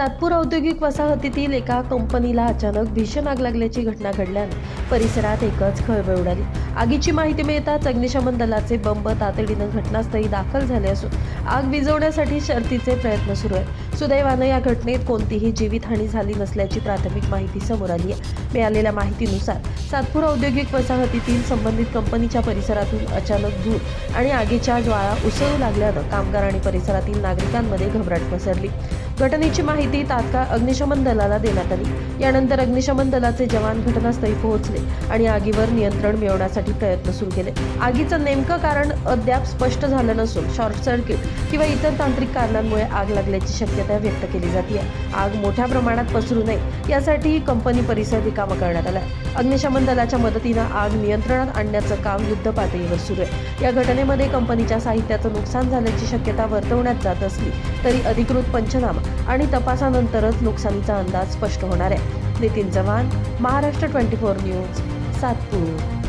सातपूर औद्योगिक वसाहतीतील एका कंपनीला अचानक भीषण आग लागल्याची घटना घडल्याने परिसरात एकच खळबळ उडाली। आगीची माहिती मिळताच अग्निशमन दलाचे बंब तातडीनं घटनास्थळी दाखल झाले असून आग विझवण्यासाठी शर्थीचे प्रयत्न सुरू आहेत। सुदैवानं या घटनेत कोणतीही जीवितहानी झाली नसल्याची प्राथमिक माहिती समोर आली आहे। मिळालेल्या माहितीनुसार सातपूर औद्योगिक वसाहतीतील संबंधित कंपनीच्या परिसरातून अचानक धूर आणि आगीच्या ज्वाळा उसळू लागल्यानं कामगार आणि परिसरातील नागरिकांमध्ये घबराट पसरली। घटनेची माहिती तात्काळ अग्निशमन दलाला देण्यात आली। यानंतर अग्निशमन दलाचे जवान घटनास्थळी पोहोचले आणि आगीवर नियंत्रण मिळवण्यासाठी प्रयत्न सुरू केले। आगीचं नेमकं कारण अद्याप स्पष्ट झालं नसून शॉर्ट सर्किट किंवा इतर तांत्रिक कारणांमुळे आग लागल्याची शक्यता व्यक्त केली जाते। आग मोठ्या प्रमाणात पसरू नये यासाठी कंपनी परिसर रिकामा करण्यात आला। अग्निशमन दलाच्या मदतीनं आग नियंत्रणात आणण्याचं काम युद्धपातळीवर सुरू आहे। या घटनेमध्ये कंपनीच्या साहित्याचं नुकसान झाल्याची शक्यता वर्तवण्यात जात असली तरी अधिकृत पंचनामा आणि तपासानंतरच नुकसानीचा अंदाज स्पष्ट होणार आहे। नितीन चव्हाण, महाराष्ट्र 24 न्यूज, सातपूर।